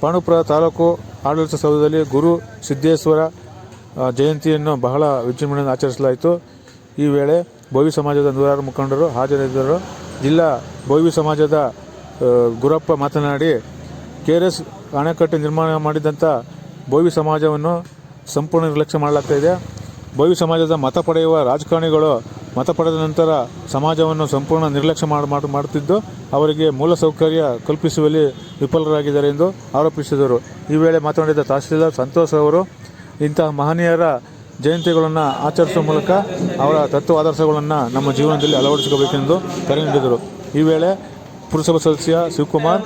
ಪಾಂಡವಪುರ ತಾಲೂಕು ಆಡಳಿತ ಸೌಧದಲ್ಲಿ ಗುರು ಸಿದ್ದೇಶ್ವರ ಜಯಂತಿಯನ್ನು ಬಹಳ ವಿಜೃಂಭಣೆಯಿಂದ ಆಚರಿಸಲಾಯಿತು. ಈ ವೇಳೆ ಭೋವಿ ಸಮಾಜದ ನೂರಾರು ಮುಖಂಡರು ಹಾಜರಿದ್ದರು. ಜಿಲ್ಲಾ ಭೋವಿ ಸಮಾಜದ ಗುರಪ್ಪ ಮಾತನಾಡಿ, KRS ಅಣೆಕಟ್ಟು ನಿರ್ಮಾಣ ಮಾಡಿದಂಥ ಭೋವಿ ಸಮಾಜವನ್ನು ಸಂಪೂರ್ಣ ನಿರ್ಲಕ್ಷ್ಯ ಮಾಡಲಾಗ್ತಾ ಇದೆ. ಭೋವಿ ಸಮಾಜದ ಮತ ಪಡೆಯುವ ರಾಜಕಾರಣಿಗಳು ಮತ ಪಡೆದ ನಂತರ ಸಮಾಜವನ್ನು ಸಂಪೂರ್ಣ ನಿರ್ಲಕ್ಷ್ಯ ಮಾಡುತ್ತಿದ್ದು ಅವರಿಗೆ ಮೂಲಸೌಕರ್ಯ ಕಲ್ಪಿಸುವಲ್ಲಿ ವಿಫಲರಾಗಿದ್ದಾರೆ ಎಂದು ಆರೋಪಿಸಿದರು. ಈ ವೇಳೆ ಮಾತನಾಡಿದ ತಹಸೀಲ್ದಾರ್ ಸಂತೋಷ್ ಅವರು ಇಂತಹ ಮಹನೀಯರ ಜಯಂತಿಗಳನ್ನು ಆಚರಿಸುವ ಮೂಲಕ ಅವರ ತತ್ವ ಆದರ್ಶಗಳನ್ನು ನಮ್ಮ ಜೀವನದಲ್ಲಿ ಅಳವಡಿಸಿಕೊಳ್ಳಬೇಕೆಂದು ಕರೆ ನೀಡಿದರು. ಈ ವೇಳೆ ಪುರಸಭಾ ಸದಸ್ಯ ಶಿವಕುಮಾರ್,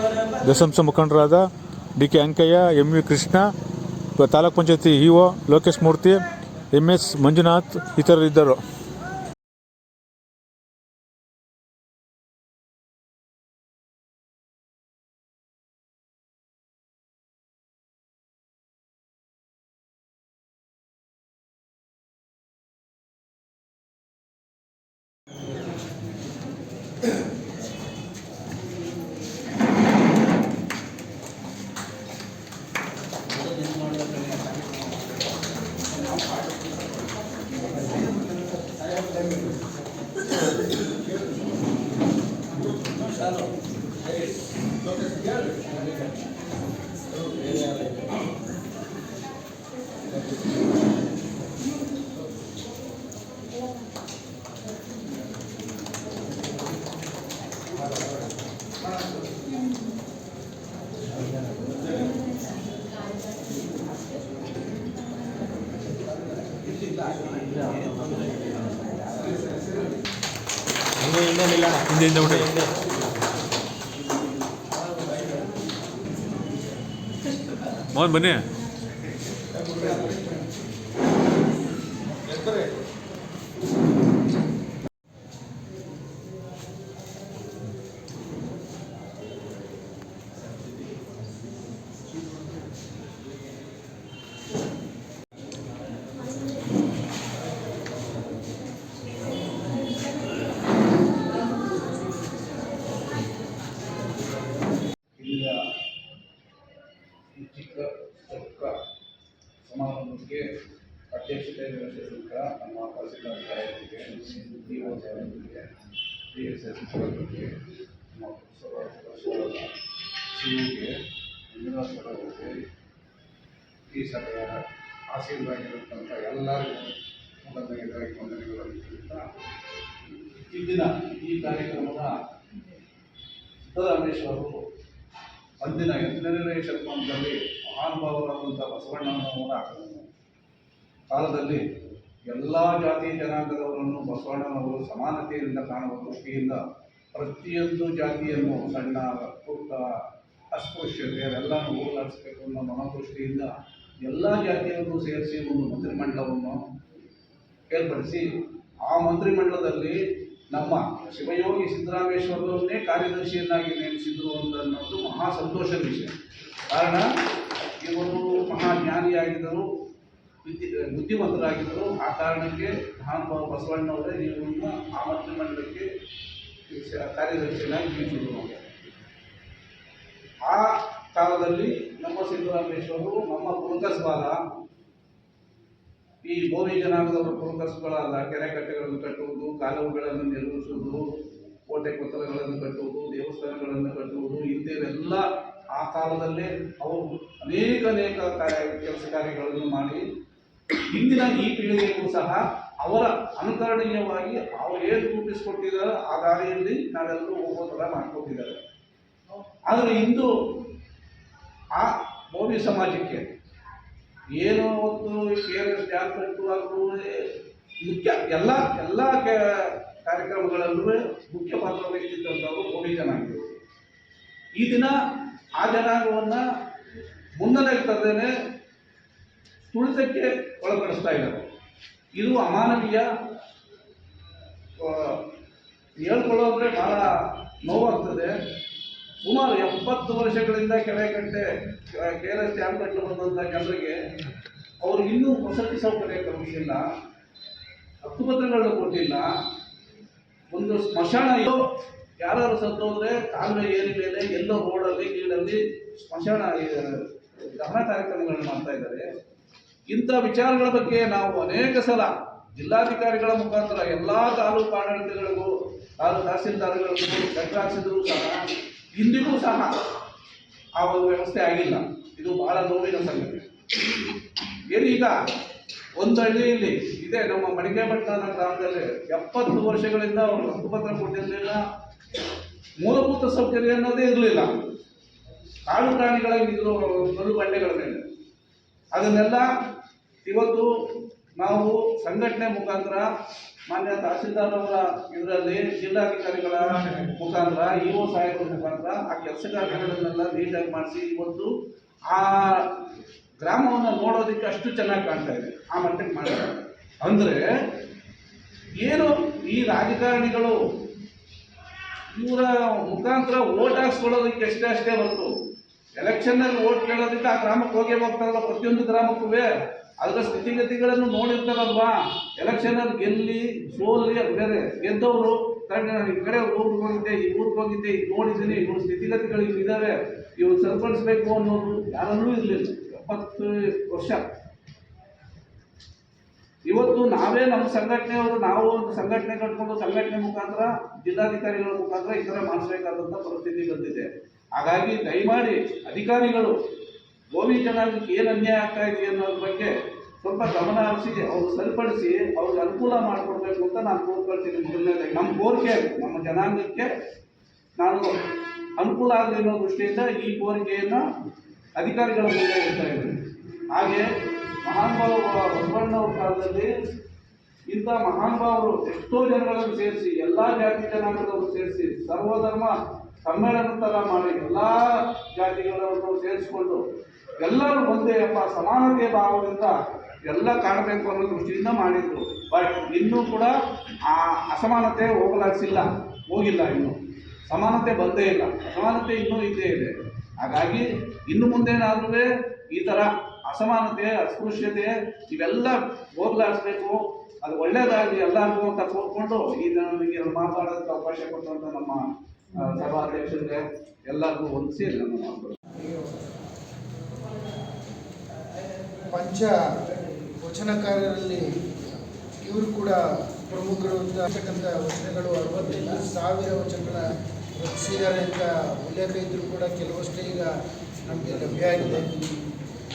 ದಶಾಂಶ ಮುಖಂಡರಾದ DK ಅಂಕಯ್ಯ, MV ಕೃಷ್ಣ, ತಾಲೂಕ್ ಪಂಚಾಯತಿ EO ಲೋಕೇಶ್ ಮೂರ್ತಿ, MS ಮಂಜುನಾಥ್ ಇತರರಿದ್ದರು. ಹಿಂದೆ ಮೋಹನ್ ಬನ್ನಿ. ಸಮಾರಂಭಕ್ಕೆ ಅಧ್ಯಕ್ಷತೆ ವಹಿಸಿದಂಥ ನಮ್ಮ ತಹಸೀಲ್ದಾರ್ ಸಾಹೇಬರಿಗೆ, DO ಸಾಹೇಬರಿಗೆ, DSS ಸಾಹೇಬರಿಗೆ, ನಮ್ಮ ಪುರಸಭಾ ಸದಸ್ಯರಾದ CUಗೆ, ಮಂಜುನಾಥ್ ಅವರಿಗೆ, ಈ ಸಭೆಯ ಆಶೀರ್ವಾದವಾಗಿರುತ್ತಂಥ ಎಲ್ಲರಿಗೂ ಮೊದಲನೇದಾಗಿ ವಂದನೆಗಳನ್ನು ತಿಳಿಸುತ್ತಾ, ಇಂದಿನ ಈ ಕಾರ್ಯಕ್ರಮದ ಸಿದ್ದರಾಮೇಶ್ವರರು ಅಂದಿನ 8ನೇ ಶತಮಾನದಲ್ಲಿ ಮಹಾನುಭಾವರಾದಂಥ ಬಸವಣ್ಣನವರ ಕಾಲದಲ್ಲಿ ಎಲ್ಲ ಜಾತಿ ಜನಾಂಗದವರನ್ನು ಬಸವಣ್ಣನವರು ಸಮಾನತೆಯಿಂದ ಕಾಣುವ ದೃಷ್ಟಿಯಿಂದ ಪ್ರತಿಯೊಂದು ಜಾತಿಯನ್ನು ಸಣ್ಣ ಪುಟ್ಟ ಅಸ್ಪೃಶ್ಯತೆ ಎಲ್ಲನೂ ಹೋಗಲಾಡಿಸಬೇಕು ಅನ್ನೋ ಮನೋದೃಷ್ಟಿಯಿಂದ ಎಲ್ಲ ಜಾತಿಯನ್ನು ಸೇರಿಸಿ ಒಂದು ಮಂತ್ರಿಮಂಡಲವನ್ನು ಏರ್ಪಡಿಸಿ ಆ ಮಂತ್ರಿಮಂಡಲದಲ್ಲಿ ನಮ್ಮ ಶಿವಯೋಗಿ ಸಿದ್ದರಾಮೇಶ್ವರರನ್ನೇ ಕಾರ್ಯದರ್ಶಿಯನ್ನಾಗಿ ನೇಮಿಸಿದ್ರು ಅನ್ನೋದು ಮಹಾ ಸಂತೋಷದ ವಿಷಯ. ಕಾರಣ ಇವರು ಮಹಾಜ್ಞಾನಿಯಾಗಿದ್ದರು, ಬುದ್ಧಿವಂತರಾಗಿದ್ದರು. ಆ ಕಾರಣಕ್ಕೆ ಮಹಾನುಭಾವ ಬಸವಣ್ಣವರೇ ಇವರನ್ನು ಆ ಮಂತ್ರಿಮಂಡಲಕ್ಕೆ ಕಾರ್ಯದರ್ಶಿಯನ್ನಾಗಿ ನೇಮಿಸಿದ್ರು. ಆ ಕಾಲದಲ್ಲಿ ನಮ್ಮ ಸಿದ್ದರಾಮೇಶ್ವರರು ನಮ್ಮ ಪುರಕಸ್ಬಾದ ಈ ಭೋವಿ ಜನಾಂಗದವರ ಪುರಕಸ್ಬಾದ ಕೆರೆ ಕಟ್ಟೆಗಳನ್ನು ಕಟ್ಟುವುದು, ಕಾಲುವೆಗಳನ್ನು ನಿರ್ಮಿಸುವುದು, ಕೋಟೆ ಕೊತ್ತಲಗಳನ್ನು ಕಟ್ಟುವುದು, ದೇವಸ್ಥಾನಗಳನ್ನು ಕಟ್ಟುವುದು, ಇಂಥವೆಲ್ಲ ಆ ಕಾಲದಲ್ಲೇ ಅವರು ಅನೇಕ ಕೆಲಸ ಕಾರ್ಯಗಳನ್ನು ಮಾಡಿ ಇಂದಿನ ಈ ಪೀಳಿಗೆಗೂ ಸಹ ಅವರ ಅನುಕರಣೀಯವಾಗಿ ಅವರು ಏನು ರೂಪಿಸಿಕೊಟ್ಟಿದ್ದಾರೆ ಆ ದಾರಿಯಲ್ಲಿ ನಾವೆಲ್ಲರೂ ಹೋಗೋ ಥರ ಮಾಡಿಕೊಟ್ಟಿದ್ದಾರೆ. ಆದರೆ ಇಂದು ಆ ಭೋವಿ ಸಮಾಜಕ್ಕೆ ಏನೋ ಒಂದು KRS ಡ್ಯಾಮ್ ಕಟ್ಟುವಾಗಲೂ ಮುಖ್ಯ ಎಲ್ಲ ಕಾರ್ಯಕ್ರಮಗಳಲ್ಲೂ ಮುಖ್ಯ ಪಾತ್ರ ವಹಿಸಿದ್ದಂಥವರು ಭೋವಿ ಜನಾಂಗಗಳು. ಈ ದಿನ ಆ ಜನಾಂಗವನ್ನು ಮುನ್ನಡೆಗೆ ತರದೇನೆ ತುಳಿತಕ್ಕೆ ಒಳಪಡಿಸ್ತಾ ಇದ್ದಾರೆ. ಇದು ಅಮಾನವೀಯ. ಹೇಳ್ಕೊಳ್ಳೋದ್ರೆ ಬಹಳ ನೋವಾಗ್ತದೆ. ಸುಮಾರು 70 ವರ್ಷಗಳಿಂದ ಕೆರೆಕಟ್ಟೆ KRS ಡ್ಯಾಮ್ ಕಟ್ಟಲು ಬಂದಂಥ ಜನರಿಗೆ ಅವರು ಇನ್ನೂ ವಸತಿ ಸೌಕರ್ಯ ಕಲ್ಪಿಸಿಲ್ಲ, ಹಕ್ಕುಪತ್ರಗಳನ್ನು ಕೊಟ್ಟಿಲ್ಲ. ಒಂದು ಸ್ಮಶಾನ ಯಾರು ಸತ್ತೋದ್ರೆ ಕಾಲುವೆ ಏರಿ ಮೇಲೆ ಎಲ್ಲೋ ರೋಡಲ್ಲಿ ನೀರಲ್ಲಿ ಸ್ಮಶಾನ ದಹನ ಕಾರ್ಯಕ್ರಮಗಳನ್ನು ಮಾಡ್ತಾ ಇದ್ದಾರೆ. ಇಂಥ ವಿಚಾರಗಳ ಬಗ್ಗೆ ನಾವು ಅನೇಕ ಸಲ ಜಿಲ್ಲಾಧಿಕಾರಿಗಳ ಮುಖಾಂತರ ಎಲ್ಲ ತಾಲೂಕು ಆಡಳಿತಗಳಿಗೂ ತಹಸೀಲ್ದಾರ್ಗಳಿಗೂ ಲೆಕ್ಕ ಹಾಕಿಸಿದ್ರು ಸಹ ಇಂದಿಗೂ ಸಹ ಆ ಒಂದು ವ್ಯವಸ್ಥೆ ಆಗಿಲ್ಲ. ಇದು ಬಹಳ ನೋವಿನ ಸಂಗತಿ. ಏನೀಗ ಒಂದು ಹಳ್ಳಿಯಲ್ಲಿ ಇದೆ, ನಮ್ಮ ಮಡಿಕೆಪಟ್ಟಣ ಗ್ರಾಮದಲ್ಲಿ 70 ವರ್ಷಗಳಿಂದ ಅವರು ಹಕ್ಕುಪತ್ರ ಕೊಟ್ಟಿರಲಿಲ್ಲ. ಮೂಲಭೂತ ಸೌಕರ್ಯ ಅನ್ನೋದೇ ಇರಲಿಲ್ಲ. ಕಾಡು ಪ್ರಾಣಿಗಳಾಗಿದ್ರು ಕಲ್ಲು ಬಂಡೆಗಳ ಮೇಲೆ. ಅದನ್ನೆಲ್ಲ ಇವತ್ತು ನಾವು ಸಂಘಟನೆ ಮುಖಾಂತರ ಮಾನ್ಯ ತಹಸೀಲ್ದಾರ್ ಅವರ ಇದರಲ್ಲಿ ಜಿಲ್ಲಾಧಿಕಾರಿಗಳ ಮುಖಾಂತರ ಇಒ ಸಾಹೇಬರ ಮುಖಾಂತರ ಆ ಕೆಲಸ ಕಾರ್ಯಗಳನ್ನೆಲ್ಲ ನೀಟಾಗಿ ಮಾಡಿಸಿ ಇವತ್ತು ಆ ಗ್ರಾಮವನ್ನು ನೋಡೋದಕ್ಕೆ ಅಷ್ಟು ಚೆನ್ನಾಗಿ ಕಾಣ್ತಾ ಇದೆ. ಆ ಮಟ್ಟಕ್ಕೆ ಮಾಡಿದ್ದಾರೆ. ಅಂದರೆ ಏನು ಈ ರಾಜಕಾರಣಿಗಳು ಇವರ ಮುಖಾಂತರ ಓಟ್ ಹಾಕ್ಸ್ಕೊಳ್ಳೋದಕ್ಕೆ ಅಷ್ಟೇ ಹೊರತು ಎಲೆಕ್ಷನ್ನಲ್ಲಿ ಓಟ್ ಕೇಳೋದಕ್ಕೆ ಆ ಗ್ರಾಮಕ್ಕೆ ಹೋಗೇ ಹೋಗ್ತಾರಲ್ಲ. ಪ್ರತಿಯೊಂದು ಗ್ರಾಮಕ್ಕೂ ಅದರ ಸ್ಥಿತಿಗತಿಗಳನ್ನು ನೋಡಿರ್ತಾರಲ್ವಾ. ಎಲೆಕ್ಷನಲ್ಲಿ ಗೆಲ್ಲಿ ಸೋಲಿ ಅದು ಬೇರೆ. ಗೆದ್ದವರು ಈ ಕಡೆ ಊರಿಗೆ ಹೋಗಿದ್ದೆ, ಈ ಊರಿಗೆ ಹೋಗಿದ್ದೆ, ಇದು ನೋಡಿದ್ದೀನಿ, ಇವ್ರ ಸ್ಥಿತಿಗತಿಗಳು ಇವು ಇದ್ದಾವೆ, ಇವ್ರು ಸರಿಪಡಿಸ್ಬೇಕು ಅನ್ನೋದು ಯಾರಲ್ಲೂ ಇರಲಿಲ್ಲ 70 ವರ್ಷ. ಇವತ್ತು ನಾವೇ ನಮ್ಮ ಸಂಘಟನೆಯವರು ನಾವು ಒಂದು ಸಂಘಟನೆ ಕಟ್ಕೊಂಡು ಸಂಘಟನೆ ಮುಖಾಂತರ ಜಿಲ್ಲಾಧಿಕಾರಿಗಳ ಮುಖಾಂತರ ಈ ಥರ ಮಾಡಿಸಬೇಕಾದಂಥ ಪರಿಸ್ಥಿತಿ ಬಂದಿದೆ. ಹಾಗಾಗಿ ದಯಮಾಡಿ ಅಧಿಕಾರಿಗಳು ಗೋವಿ ಜನಾಂಗಕ್ಕೆ ಏನು ಅನ್ಯಾಯ ಆಗ್ತಾ ಇದೆ ಅನ್ನೋದ್ರ ಬಗ್ಗೆ ಸ್ವಲ್ಪ ಗಮನ ಹರಿಸಿ ಅವ್ರು ಸರಿಪಡಿಸಿ ಅವ್ರಿಗೆ ಅನುಕೂಲ ಮಾಡಿಕೊಡ್ಬೇಕು ಅಂತ ನಾನು ಕೋರ್ಕೊಳ್ತೀನಿ. ಮೊದಲನೇದಾಗಿ ನಮ್ಮ ಕೋರಿಕೆ ನಮ್ಮ ಜನಾಂಗಕ್ಕೆ ನಾನು ಅನುಕೂಲ ಆಗಲಿ ಅನ್ನೋ ದೃಷ್ಟಿಯಿಂದ ಈ ಕೋರಿಕೆಯನ್ನು ಅಧಿಕಾರಿಗಳ ಮುಂದೆ ಇಡ್ತಾ ಇದ್ದೀನಿ. ಹಾಗೆ ಮಹಾನುಭಾವ ಬಸವಣ್ಣವ್ರ ಕಾಲದಲ್ಲಿ ಇಂಥ ಮಹಾನುಭಾವರು ಎಷ್ಟೋ ಜನಗಳನ್ನು ಸೇರಿಸಿ ಎಲ್ಲ ಜಾತಿ ಜನಾಂಗದವರು ಸೇರಿಸಿ ಸರ್ವಧರ್ಮ ಸಮ್ಮೇಳನ ಥರ ಮಾಡಿ ಎಲ್ಲ ಜಾತಿಗಳನ್ನು ಸೇರಿಸಿಕೊಂಡು ಎಲ್ಲರೂ ಒಂದೇ ಎಂಬ ಸಮಾನತೆಯ ಭಾವದಿಂದ ಎಲ್ಲ ಕಾಣಬೇಕು ಅನ್ನೋ ದೃಷ್ಟಿಯಿಂದ ಮಾಡಿದ್ರು. ಬಟ್ ಇನ್ನೂ ಕೂಡ ಆ ಅಸಮಾನತೆ ಹೋಗಿಲ್ಲ. ಇನ್ನೂ ಸಮಾನತೆ ಬಂದೇ ಇಲ್ಲ. ಅಸಮಾನತೆ ಇನ್ನೂ ಇದ್ದೇ ಇದೆ. ಹಾಗಾಗಿ ಇನ್ನು ಮುಂದೇನಾದ್ರೂ ಈ ಥರ ಅಸಮಾನತೆ ಅಸ್ಪೃಶ್ಯತೆ ಇವೆಲ್ಲ ಹೋಗ್ಲಾಡಿಸ್ಬೇಕು. ಅದು ಒಳ್ಳೆಯದಾಗಲಿ ಎಲ್ಲರಿಗೂ ಅಂತ ಕೋರ್ಕೊಂಡು ಈ ನನಗೆ ಮಾತಾಡೋದಕ್ಕೆ ಅವಕಾಶ ಕೊಟ್ಟಂತ ನಮ್ಮ ಸಭಾಧ್ಯಕ್ಷರಿಗೆ ಎಲ್ಲರಿಗೂ ಹೊಂದಿಸಿ ನನ್ನ ಮಾತು. ಪಂಚ ವಚನಕಾರರಲ್ಲಿ ಇವರು ಕೂಡ ಪ್ರಮುಖರು ಅಂತಕ್ಕಂಥ ವಚನಗಳು 65,000 ವಚನಗಳ ರಚಿಸಿದ್ದಾರೆ ಅಂತ ಉಲ್ಲೇಖ ಇದ್ದರೂ ಕೂಡ ಕೆಲವಷ್ಟೇ ಈಗ ನಮಗೆ ಲಭ್ಯ ಆಗಿದೆ.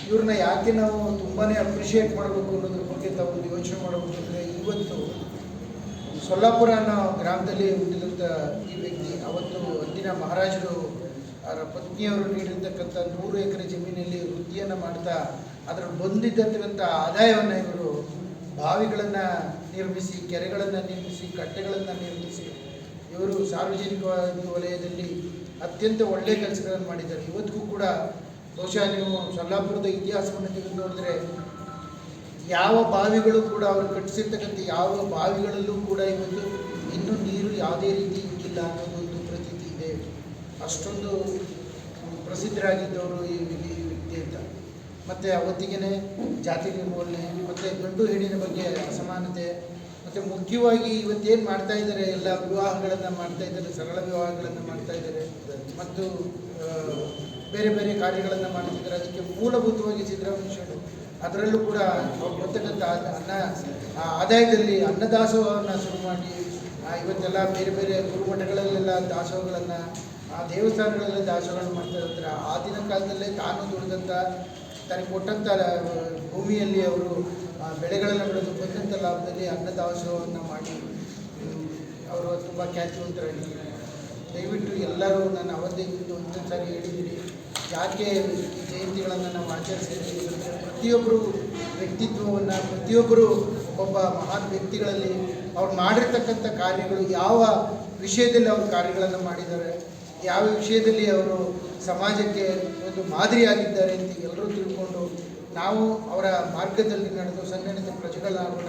ಇವ್ರನ್ನ ಯಾಕೆ ನಾವು ತುಂಬಾ ಅಪ್ರಿಷಿಯೇಟ್ ಮಾಡಬೇಕು ಅನ್ನೋದ್ರ ಬಗ್ಗೆ ತಾವು ಯೋಚನೆ ಮಾಡಬೇಕು ಅಂದರೆ, ಇವತ್ತು ಸೊಲ್ಲಾಪುರ ಅನ್ನೋ ಗ್ರಾಮದಲ್ಲಿ ಹುಟ್ಟಿದಂಥ ಈ ವ್ಯಕ್ತಿ ಅವತ್ತು ಅಂದಿನ ಮಹಾರಾಜರು ಅವರ ಪತ್ನಿಯವರು ನೀಡಿರ್ತಕ್ಕಂಥ 100 ಎಕರೆ ಜಮೀನಲ್ಲಿ ವೃತ್ತಿಯನ್ನು ಮಾಡ್ತಾ ಅದರಲ್ಲಿ ಬಂದಿದ್ದಂಥ ಆದಾಯವನ್ನು ಇವರು ಬಾವಿಗಳನ್ನು ನಿರ್ಮಿಸಿ, ಕೆರೆಗಳನ್ನು ನಿರ್ಮಿಸಿ, ಕಟ್ಟೆಗಳನ್ನು ನಿರ್ಮಿಸಿ ಇವರು ಸಾರ್ವಜನಿಕ ವಲಯದಲ್ಲಿ ಅತ್ಯಂತ ಒಳ್ಳೆಯ ಕೆಲಸಗಳನ್ನು ಮಾಡಿದ್ದಾರೆ. ಇವತ್ತಿಗೂ ಕೂಡ ಬಹುಶಃ ನೀವು ಸೊಲ್ಲಾಪುರದ ಇತಿಹಾಸವನ್ನು ತೆಗೆದು ನೋಡಿದ್ರೆ ಯಾವ ಬಾವಿಗಳು ಕೂಡ ಅವರು ಕಟ್ಟಿಸಿರ್ತಕ್ಕಂಥ ಯಾವ ಬಾವಿಗಳಲ್ಲೂ ಕೂಡ ಇವತ್ತು ಇನ್ನೂ ನೀರು ಯಾವುದೇ ರೀತಿ ಇಕ್ಕಿಲ್ಲ ಅನ್ನೋದೊಂದು ಪ್ರತೀತಿ ಇದೆ. ಅಷ್ಟೊಂದು ಪ್ರಸಿದ್ಧರಾಗಿದ್ದವರು ಈ ವ್ಯಕ್ತಿ ಅಂತ. ಮತ್ತು ಅವತ್ತಿಗೆ ಜಾತಿ ನಿರ್ಮೂಲನೆ ಮತ್ತು ಗಂಡು ಹೆಣ್ಣಿನ ಬಗ್ಗೆ ಅಸಮಾನತೆ ಮತ್ತು ಮುಖ್ಯವಾಗಿ ಇವತ್ತೇನು ಮಾಡ್ತಾ ಇದ್ದಾರೆ, ಎಲ್ಲ ವಿವಾಹಗಳನ್ನು ಮಾಡ್ತಾ ಇದ್ದಾರೆ, ಸರಳ ವಿವಾಹಗಳನ್ನು ಮಾಡ್ತಾ ಇದ್ದಾರೆ ಮತ್ತು ಬೇರೆ ಬೇರೆ ಕಾರ್ಯಗಳನ್ನು ಮಾಡ್ತಿದ್ದಾರೆ. ಅದಕ್ಕೆ ಮೂಲಭೂತವಾಗಿ ಸಿದ್ದರಾಮಯ್ಯ ಅದರಲ್ಲೂ ಕೂಡ ಬರ್ತಕ್ಕಂಥ ಆದಾಯದಲ್ಲಿ ಅನ್ನದಾಸೋಹವನ್ನು ಶುರು ಮಾಡಿ ಇವತ್ತೆಲ್ಲ ಬೇರೆ ಬೇರೆ ಗುರುಮಠಗಳಲ್ಲೆಲ್ಲ ದಾಸೋಹಗಳನ್ನು, ದೇವಸ್ಥಾನಗಳೆಲ್ಲ ದಾಸೋಹಗಳನ್ನು ಮಾಡ್ತಾ ಇರ್ತಾರೆ. ಆ ದಿನ ಕಾಲದಲ್ಲೇ ತಾನು ದುಡಿದಂಥ ತನಗೆ ಕೊಟ್ಟಂಥ ಭೂಮಿಯಲ್ಲಿ ಅವರು ಬೆಳೆಗಳನ್ನು ಬೆಳೆದು ಬಂದಂಥ ಲಾಭದಲ್ಲಿ ಅನ್ನದಾಸೋಹವನ್ನು ಮಾಡಿ ಅವರು ತುಂಬ ಖ್ಯಾತಿವಂತರಾಗಿದ್ದಾರೆ. ದಯವಿಟ್ಟು ಎಲ್ಲರೂ ನಾನು ಅವತ್ತೇ ಒಂದೊಂದು ಸಾರಿ ಹೇಳಿದ್ದೀನಿ, ಯಾಕೆ ಈ ಜಯಂತಿಗಳನ್ನು ನಾವು ಆಚರಿಸ್ತೀವಿ ಅಂದರೆ ಪ್ರತಿಯೊಬ್ಬರು ವ್ಯಕ್ತಿತ್ವವನ್ನು, ಪ್ರತಿಯೊಬ್ಬರು ಒಬ್ಬ ಮಹಾನ್ ವ್ಯಕ್ತಿಗಳಲ್ಲಿ ಅವ್ರು ಮಾಡಿರ್ತಕ್ಕಂಥ ಕಾರ್ಯಗಳು, ಯಾವ ವಿಷಯದಲ್ಲಿ ಅವರು ಕಾರ್ಯಗಳನ್ನು ಮಾಡಿದ್ದಾರೆ, ಯಾವ ವಿಷಯದಲ್ಲಿ ಅವರು ಸಮಾಜಕ್ಕೆ ಒಂದು ಮಾದರಿಯಾಗಿದ್ದಾರೆ ಅಂತ ಎಲ್ಲರೂ ತಿಳ್ಕೊಂಡು ನಾವು ಅವರ ಮಾರ್ಗದಲ್ಲಿ ನಡೆದು ಸಂಘಟಿತ ಪ್ರಜೆಗಳಾಗೋಣ.